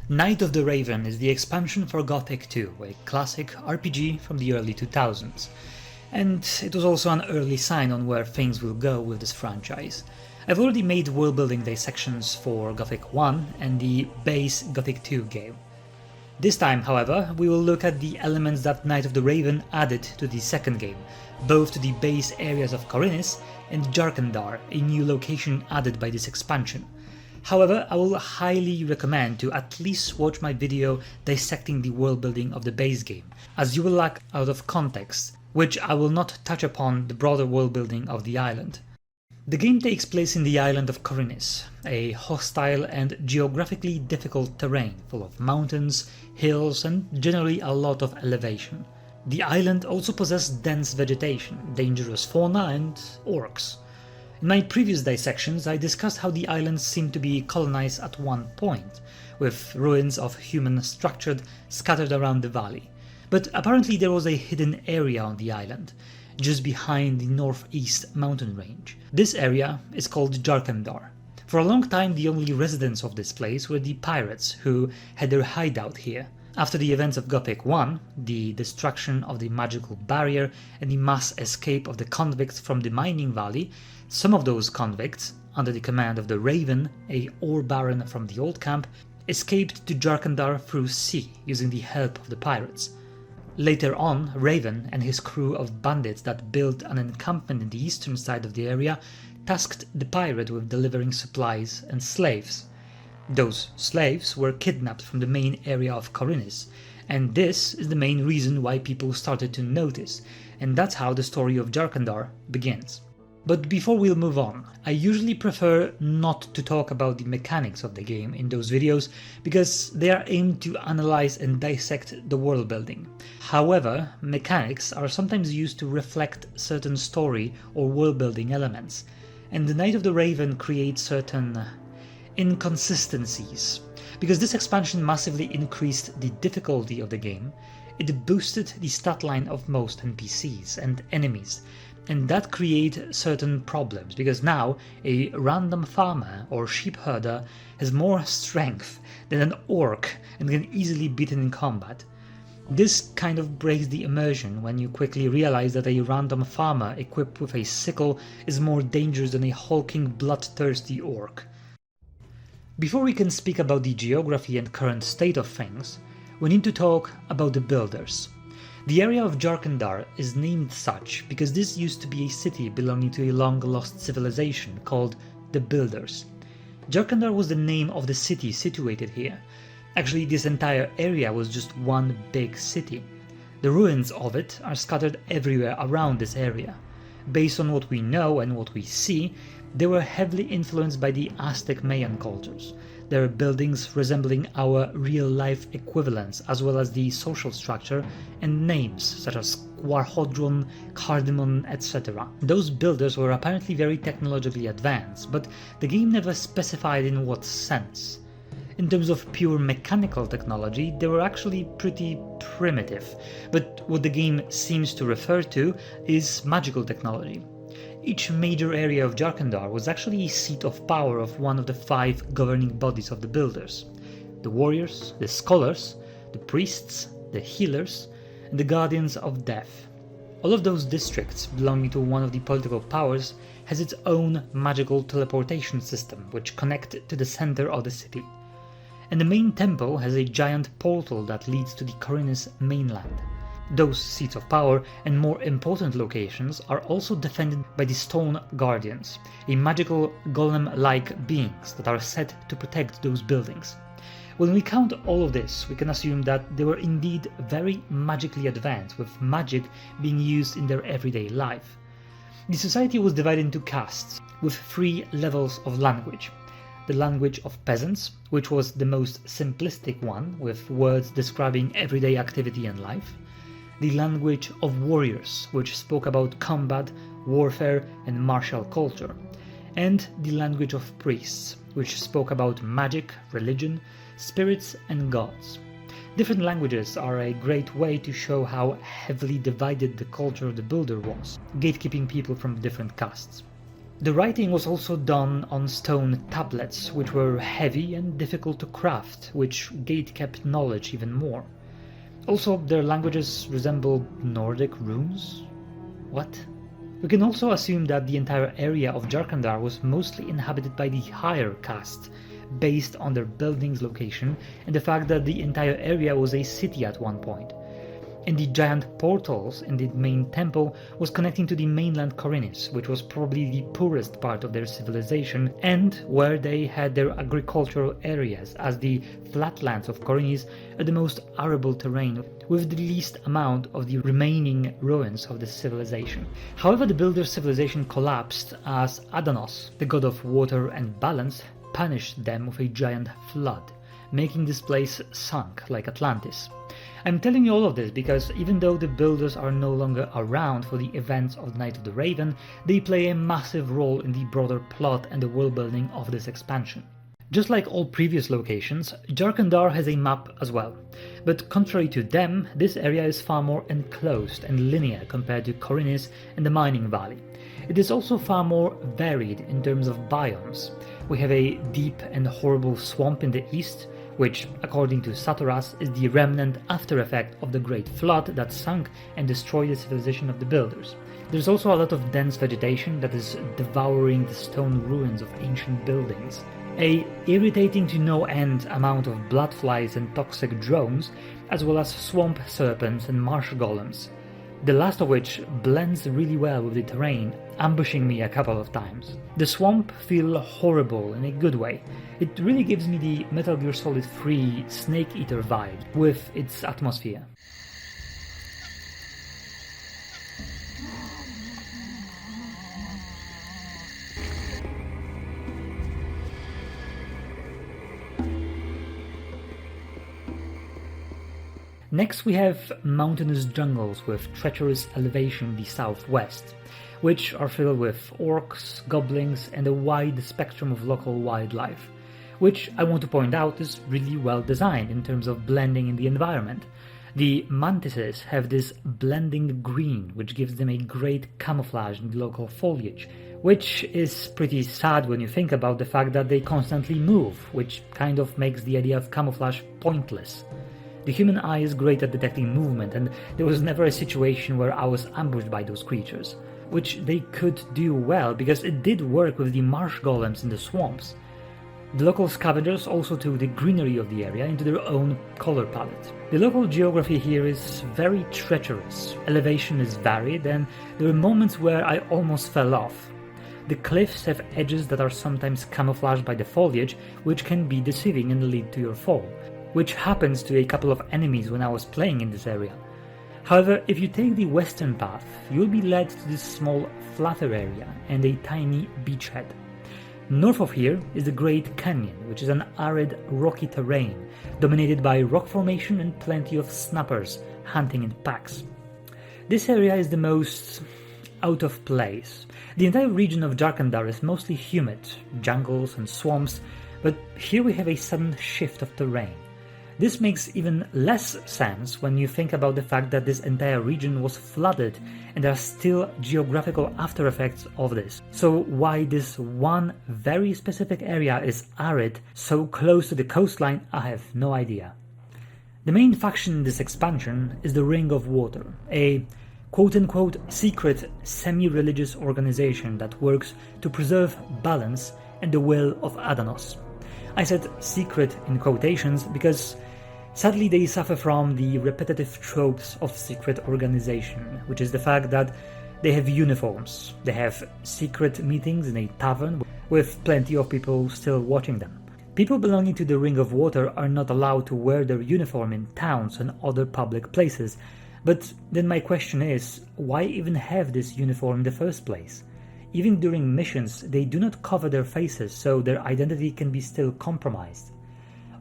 Night of the Raven is the expansion for Gothic 2, a classic RPG from the early 2000s, and it was also an early sign on where things will go with this franchise. I've already made worldbuilding dissections for Gothic 1 and the base Gothic 2 game. This time, however, we will look at the elements that Night of the Raven added to the second game, both to the base areas of Khorinis and Jarkandar, a new location added by this expansion. However, I will highly recommend to at least watch my video dissecting the world building of the base game, as you will lack out of context, which I will not touch upon the broader world building of the island. The game takes place in the island of Khorinis, a hostile and geographically difficult terrain full of mountains, hills and generally a lot of elevation. The island also possesses dense vegetation, dangerous fauna and orcs. In my previous dissections, I discussed how the island seemed to be colonized at one point, with ruins of human structure scattered around the valley. But apparently there was a hidden area on the island, just behind the northeast mountain range. This area is called Jarkandar. For a long time the only residents of this place were the pirates, who had their hideout here. After the events of Gothic 1, the destruction of the magical barrier and the mass escape of the convicts from the mining valley, some of those convicts, under the command of the Raven, a ore baron from the old camp, escaped to Jarkandar through sea using the help of the pirates. Later on, Raven and his crew of bandits that built an encampment in the eastern side of the area tasked the pirate with delivering supplies and slaves. Those slaves were kidnapped from the main area of Khorinis, and this is the main reason why people started to notice, and that's how the story of Jarkandar begins. But before we'll move on, I usually prefer not to talk about the mechanics of the game in those videos because they are aimed to analyze and dissect the world building. However, mechanics are sometimes used to reflect certain story or world building elements, and the Night of the Raven creates certain inconsistencies. Because this expansion massively increased the difficulty of the game, it boosted the stat line of most NPCs and enemies, and that created certain problems, because now a random farmer or sheep herder has more strength than an orc and can easily beat it in combat. This kind of breaks the immersion when you quickly realize that a random farmer equipped with a sickle is more dangerous than a hulking bloodthirsty orc. Before we can speak about the geography and current state of things, we need to talk about the builders. The area of Jarkandar is named such because this used to be a city belonging to a long-lost civilization called the Builders. Jarkandar was the name of the city situated here. Actually, this entire area was just one big city. The ruins of it are scattered everywhere around this area. Based on what we know and what we see, they were heavily influenced by the Aztec Mayan cultures, their buildings resembling our real-life equivalents, as well as the social structure and names such as Warhodron, Cardamon, etc. Those builders were apparently very technologically advanced, but the game never specified in what sense. In terms of pure mechanical technology, they were actually pretty primitive, but what the game seems to refer to is magical technology. Each major area of Jarkandar was actually a seat of power of one of the 5 governing bodies of the builders: the warriors, the scholars, the priests, the healers, and the guardians of death. All of those districts belonging to one of the political powers has its own magical teleportation system which connects to the center of the city. And the main temple has a giant portal that leads to the Khorinis mainland. Those seats of power and more important locations are also defended by the Stone Guardians, a magical golem-like beings that are set to protect those buildings. When we count all of this, we can assume that they were indeed very magically advanced, with magic being used in their everyday life. The society was divided into castes, with 3 levels of language. The language of peasants, which was the most simplistic one, with words describing everyday activity and life. The language of warriors, which spoke about combat, warfare and martial culture. And the language of priests, which spoke about magic, religion, spirits and gods. Different languages are a great way to show how heavily divided the culture of the builder was, gatekeeping people from different castes. The writing was also done on stone tablets, which were heavy and difficult to craft, which gatekept knowledge even more. Also, their languages resembled Nordic runes? What? We can also assume that the entire area of Jarkandar was mostly inhabited by the higher caste, based on their building's location and the fact that the entire area was a city at one point. And the giant portals in the main temple was connecting to the mainland Korinis, which was probably the poorest part of their civilization and where they had their agricultural areas, as the flatlands of Korinis are the most arable terrain with the least amount of the remaining ruins of the civilization. However, the builder's civilization collapsed as Adanos, the god of water and balance, punished them with a giant flood, making this place sunk like Atlantis. I'm telling you all of this because even though the builders are no longer around for the events of the Night of the Raven, they play a massive role in the broader plot and the world building of this expansion. Just like all previous locations, Jarkandar has a map as well, but contrary to them, this area is far more enclosed and linear compared to Korinis and the Mining Valley. It is also far more varied in terms of biomes. We have a deep and horrible swamp in the east, which, according to Satoras, is the remnant after effect of the Great Flood that sunk and destroyed the civilization of the builders. There's also a lot of dense vegetation that is devouring the stone ruins of ancient buildings, a irritating to no end amount of bloodflies and toxic drones, as well as swamp serpents and marsh golems, the last of which blends really well with the terrain, ambushing me a couple of times. The swamp feels horrible in a good way. It really gives me the Metal Gear Solid 3 Snake Eater vibe with its atmosphere. Next we have mountainous jungles with treacherous elevation in the southwest, which are filled with orcs, goblins, and a wide spectrum of local wildlife, which I want to point out is really well designed in terms of blending in the environment. The mantises have this blending green, which gives them a great camouflage in the local foliage, which is pretty sad when you think about the fact that they constantly move, which kind of makes the idea of camouflage pointless. The human eye is great at detecting movement, and there was never a situation where I was ambushed by those creatures, which they could do well because it did work with the marsh golems in the swamps. The local scavengers also took the greenery of the area into their own color palette. The local geography here is very treacherous, elevation is varied, and there were moments where I almost fell off. The cliffs have edges that are sometimes camouflaged by the foliage, which can be deceiving and lead to your fall, which happens to a couple of enemies when I was playing in this area. However, if you take the western path, you'll be led to this small, flatter area and a tiny beachhead. North of here is the Great Canyon, which is an arid, rocky terrain, dominated by rock formation and plenty of snappers hunting in packs. This area is the most out of place. The entire region of Jarkandar is mostly humid, jungles and swamps, but here we have a sudden shift of terrain. This makes even less sense when you think about the fact that this entire region was flooded and there are still geographical after effects of this. So why this one very specific area is arid so close to the coastline, I have no idea. The main faction in this expansion is the Ring of Water, a quote-unquote secret semi-religious organization that works to preserve balance and the will of Adanos. I said secret in quotations because sadly they suffer from the repetitive tropes of secret organization, which is the fact that they have uniforms, they have secret meetings in a tavern with plenty of people still watching them. People belonging to the Ring of Water are not allowed to wear their uniform in towns and other public places, but then my question is, why even have this uniform in the first place? Even during missions, they do not cover their faces, so their identity can be still compromised.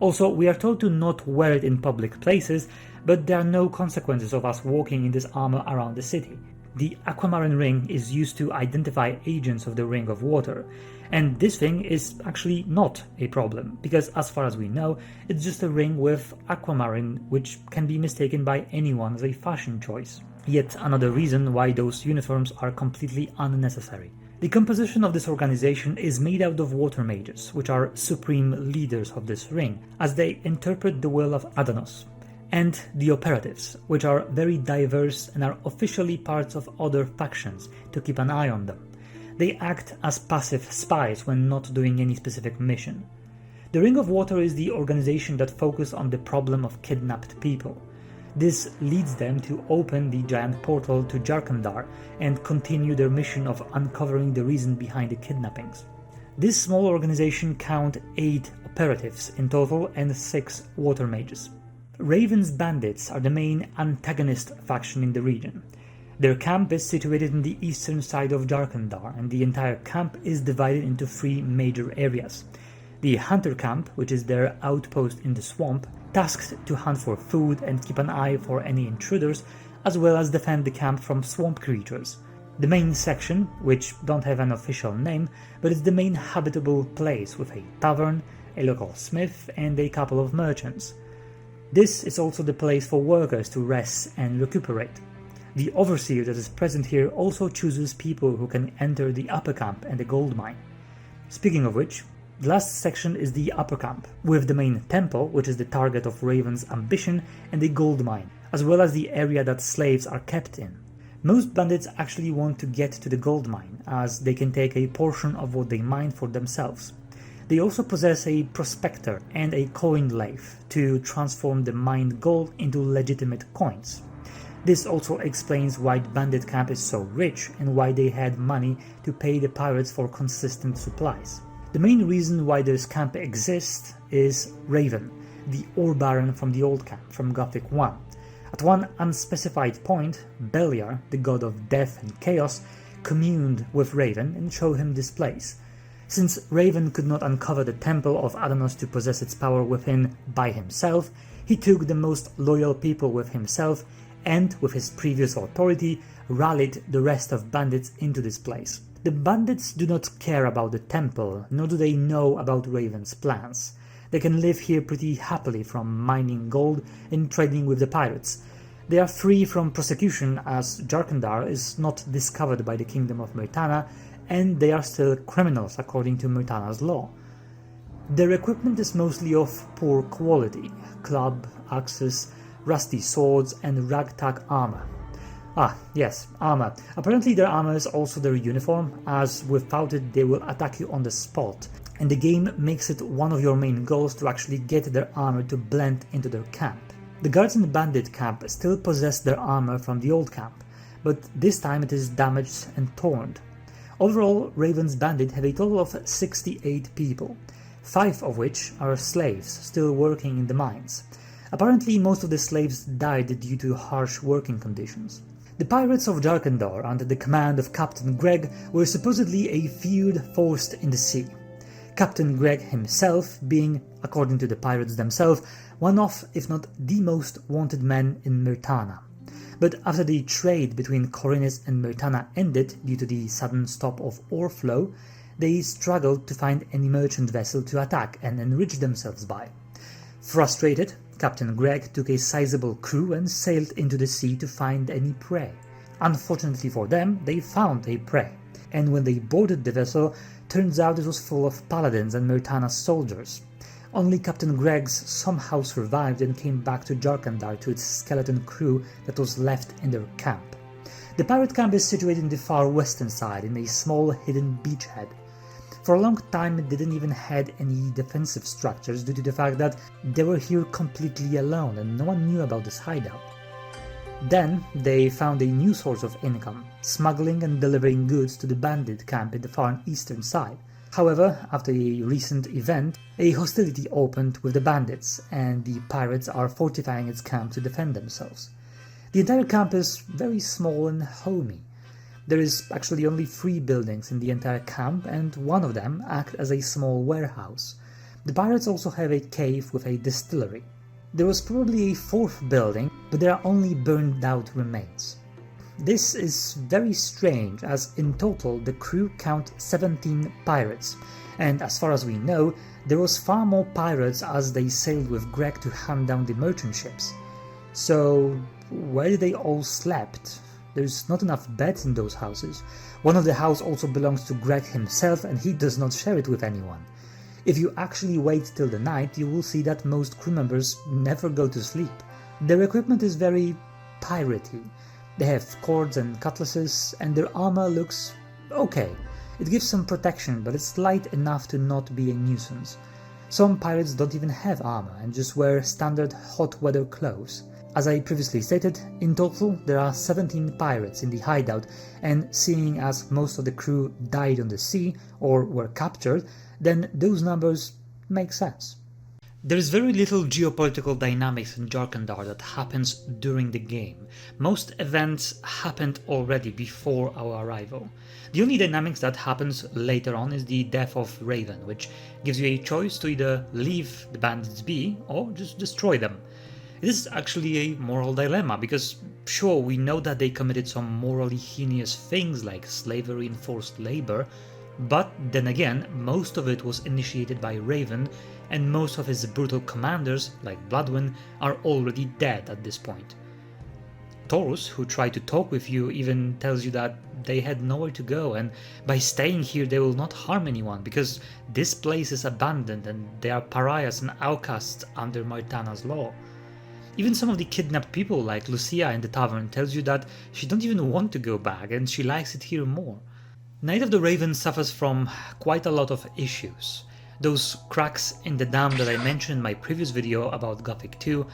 Also, we are told to not wear it in public places, but there are no consequences of us walking in this armor around the city. The aquamarine ring is used to identify agents of the Ring of Water, and this thing is actually not a problem, because as far as we know, it's just a ring with aquamarine, which can be mistaken by anyone as a fashion choice. Yet another reason why those uniforms are completely unnecessary. The composition of this organization is made out of water mages, which are supreme leaders of this ring, as they interpret the will of Adanos, and the operatives, which are very diverse and are officially parts of other factions to keep an eye on them. They act as passive spies when not doing any specific mission. The Ring of Water is the organization that focuses on the problem of kidnapped people. This leads them to open the giant portal to Jarkandar and continue their mission of uncovering the reason behind the kidnappings. This small organization counts 8 operatives in total and 6 water mages. Raven's Bandits are the main antagonist faction in the region. Their camp is situated in the eastern side of Jarkandar, and the entire camp is divided into 3 major areas. The Hunter Camp, which is their outpost in the swamp, tasked to hunt for food and keep an eye for any intruders, as well as defend the camp from swamp creatures. The main section, which don't have an official name, but is the main habitable place with a tavern, a local smith, and a couple of merchants. This is also the place for workers to rest and recuperate. The overseer that is present here also chooses people who can enter the upper camp and the gold mine. Speaking of which, the last section is the upper camp, with the main temple, which is the target of Raven's ambition, and the gold mine, as well as the area that slaves are kept in. Most bandits actually want to get to the gold mine, as they can take a portion of what they mine for themselves. They also possess a prospector and a coin lathe to transform the mined gold into legitimate coins. This also explains why the bandit camp is so rich and why they had money to pay the pirates for consistent supplies. The main reason why this camp exists is Raven, the ore baron from the old camp, from Gothic 1. At one unspecified point, Beliar, the god of death and chaos, communed with Raven and showed him this place. Since Raven could not uncover the temple of Adanos to possess its power within by himself, he took the most loyal people with himself and, with his previous authority, rallied the rest of bandits into this place. The bandits do not care about the temple, nor do they know about Raven's plans. They can live here pretty happily from mining gold and trading with the pirates. They are free from prosecution as Jarkandar is not discovered by the Kingdom of Myrtana, and they are still criminals according to Myrtana's law. Their equipment is mostly of poor quality: club, axes, rusty swords, and ragtag armor. Ah, yes, armor. Apparently their armor is also their uniform, as without it they will attack you on the spot, and the game makes it one of your main goals to actually get their armor to blend into their camp. The guards in the bandit camp still possess their armor from the old camp, but this time it is damaged and torn. Overall, Raven's bandit have a total of 68 people, 5 of which are slaves still working in the mines. Apparently most of the slaves died due to harsh working conditions. The pirates of Jarkandar, under the command of Captain Greg, were supposedly a feud forced in the sea. Captain Greg himself being, according to the pirates themselves, one of, if not the most wanted men in Myrtana. But after the trade between Khorinis and Myrtana ended due to the sudden stop of ore flow, they struggled to find any merchant vessel to attack and enrich themselves by. Frustrated, Captain Greg took a sizable crew and sailed into the sea to find any prey. Unfortunately for them, they found a prey, and when they boarded the vessel, turns out it was full of paladins and Myrtana's soldiers. Only Captain Greg's somehow survived and came back to Jarkandar to its skeleton crew that was left in their camp. The pirate camp is situated in the far western side, in a small hidden beachhead. For a long time it didn't even had any defensive structures due to the fact that they were here completely alone and no one knew about this hideout. Then they found a new source of income, smuggling and delivering goods to the bandit camp in the far eastern side. However, after a recent event, a hostility opened with the bandits, and the pirates are fortifying its camp to defend themselves. The entire camp is very small and homey. There is actually only 3 buildings in the entire camp, and one of them acts as a small warehouse. The pirates also have a cave with a distillery. There was probably a 4th building, but there are only burned out remains. This is very strange, as in total the crew count 17 pirates, and as far as we know, there was far more pirates as they sailed with Greg to hunt down the merchant ships. So where did they all slept? There's not enough beds in those houses. One of the houses also belongs to Greg himself, and he does not share it with anyone. If you actually wait till the night, you will see that most crew members never go to sleep. Their equipment is very piratey. They have cords and cutlasses, and their armor looks okay. It gives some protection, but it's light enough to not be a nuisance. Some pirates don't even have armor and just wear standard hot weather clothes. As I previously stated, in total there are 17 pirates in the hideout, and seeing as most of the crew died on the sea or were captured, then those numbers make sense. There is very little geopolitical dynamics in Jarkandar that happens during the game. Most events happened already before our arrival. The only dynamics that happens later on is the death of Raven, which gives you a choice to either leave the bandits be or just destroy them. It is actually a moral dilemma, because sure, we know that they committed some morally heinous things like slavery and forced labor, but then again, most of it was initiated by Raven, and most of his brutal commanders, like Bloodwind, are already dead at this point. Taurus, who tried to talk with you, even tells you that they had nowhere to go, and by staying here they will not harm anyone, because this place is abandoned and they are pariahs and outcasts under Myrtana's law. Even some of the kidnapped people, like Lucia in the tavern, tells you that she don't even want to go back and she likes it here more. Night of the Raven suffers from quite a lot of issues. Those cracks in the dam that I mentioned in my previous video about Gothic 2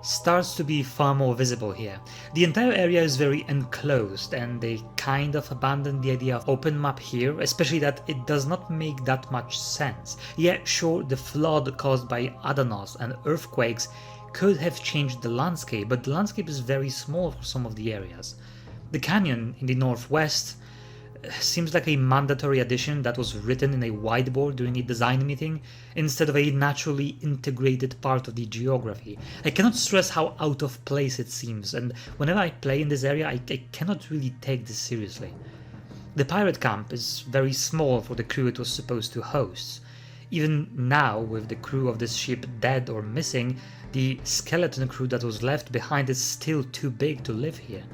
starts to be far more visible here. The entire area is very enclosed, and they kind of abandoned the idea of open map here, especially that it does not make that much sense. Yeah, sure, the flood caused by Adanos and earthquakes could have changed the landscape, but the landscape is very small for some of the areas. The canyon in the northwest seems like a mandatory addition that was written in a whiteboard during a design meeting instead of a naturally integrated part of the geography. I cannot stress how out of place it seems, and whenever I play in this area I cannot really take this seriously. The pirate camp is very small for the crew it was supposed to host. Even now, with the crew of this ship dead or missing, the skeleton crew that was left behind is still too big to live here.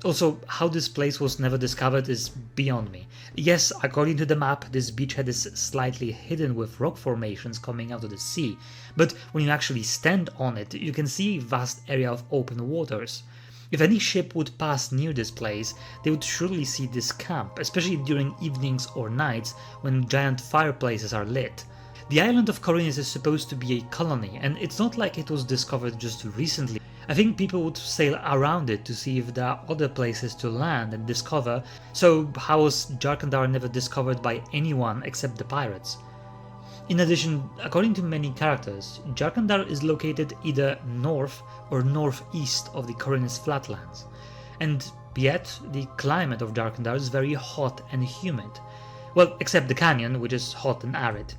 Also, how this place was never discovered is beyond me. Yes, according to the map, this beachhead is slightly hidden with rock formations coming out of the sea, but when you actually stand on it, you can see a vast area of open waters. If any ship would pass near this place, they would surely see this camp, especially during evenings or nights when giant fireplaces are lit. The island of Corynus is supposed to be a colony, and it's not like it was discovered just recently. I think people would sail around it to see if there are other places to land and discover, so how was Jarkandar never discovered by anyone except the pirates? In addition, according to many characters, Jarkandar is located either north or northeast of the Corynus flatlands, and yet the climate of Jarkandar is very hot and humid. Well, except the canyon, which is hot and arid.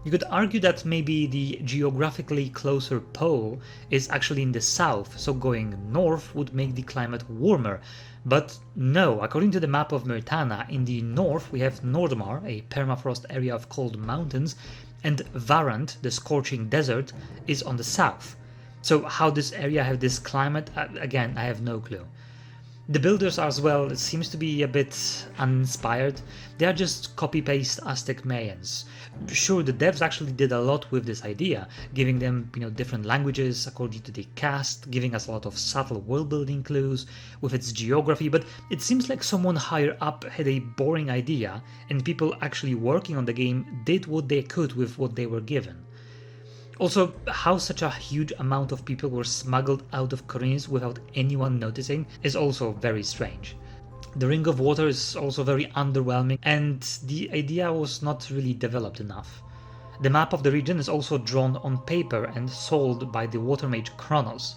You could argue that maybe the geographically closer pole is actually in the south, so going north would make the climate warmer. But no, according to the map of Myrtana, in the north we have Nordmar, a permafrost area of cold mountains, and Varant, the scorching desert, is on the south. So how this area have this climate, again, I have no clue. The builders as well, it seems to be a bit uninspired. They are just copy-paste Aztec Mayans. Sure, the devs actually did a lot with this idea, giving them, different languages according to the cast, giving us a lot of subtle world-building clues with its geography, but it seems like someone higher up had a boring idea, and people actually working on the game did what they could with what they were given. Also, how such a huge amount of people were smuggled out of Corynus without anyone noticing is also very strange. The Ring of Water is also very underwhelming, and the idea was not really developed enough. The map of the region is also drawn on paper and sold by the water mage Kronos.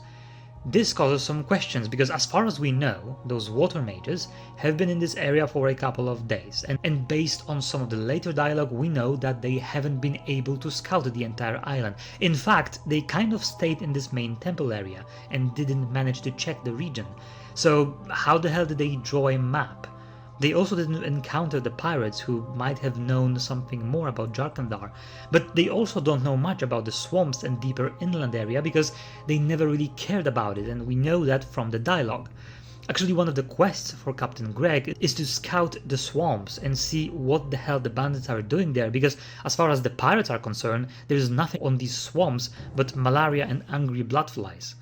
This causes some questions, because as far as we know, those water mages have been in this area for a couple of days, and based on some of the later dialogue we know that they haven't been able to scout the entire island. In fact, they kind of stayed in this main temple area and didn't manage to check the region. So how the hell did they draw a map? They also didn't encounter the pirates, who might have known something more about Jarkandar, but they also don't know much about the swamps and deeper inland area because they never really cared about it, and we know that from the dialogue. Actually, one of the quests for Captain Greg is to scout the swamps and see what the hell the bandits are doing there, because as far as the pirates are concerned, there is nothing on these swamps but malaria and angry bloodflies.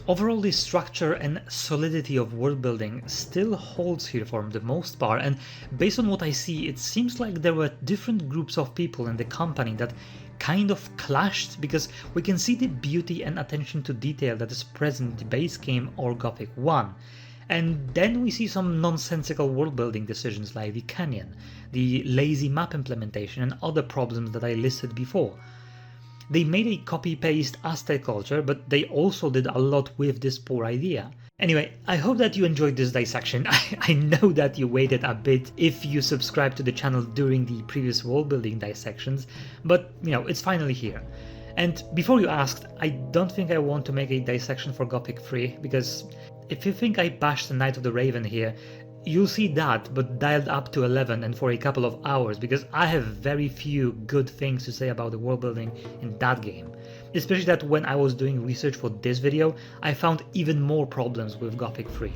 Overall, the structure and solidity of world building still holds here for the most part, and based on what I see, it seems like there were different groups of people in the company that kind of clashed, because we can see the beauty and attention to detail that is present in the base game or Gothic 1. And then we see some nonsensical world building decisions like the canyon, the lazy map implementation, and other problems that I listed before. They made a copy-paste Aztec culture, but they also did a lot with this poor idea. Anyway, I hope that you enjoyed this dissection. I know that you waited a bit if you subscribed to the channel during the previous world building dissections, but you know, it's finally here. And before you asked, I don't think I want to make a dissection for Gothic 3, because if you think I bashed the Knight of the Raven here, you'll see that, but dialed up to 11 and for a couple of hours, because I have very few good things to say about the world building in that game. Especially that when I was doing research for this video, I found even more problems with Gothic 3.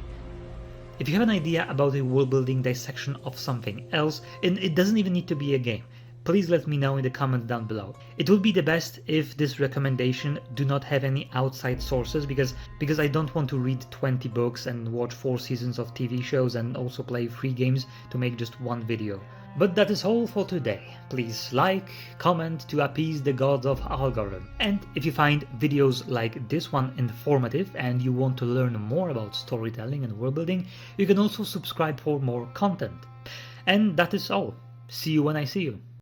If you have an idea about a world building dissection of something else, and it doesn't even need to be a game, please let me know in the comments down below. It would be the best if this recommendation do not have any outside sources, because I don't want to read 20 books and watch 4 seasons of TV shows and also play 3 games to make just one video. But that is all for today. Please like, comment to appease the gods of algorithm. And if you find videos like this one informative and you want to learn more about storytelling and world building, you can also subscribe for more content. And that is all. See you when I see you.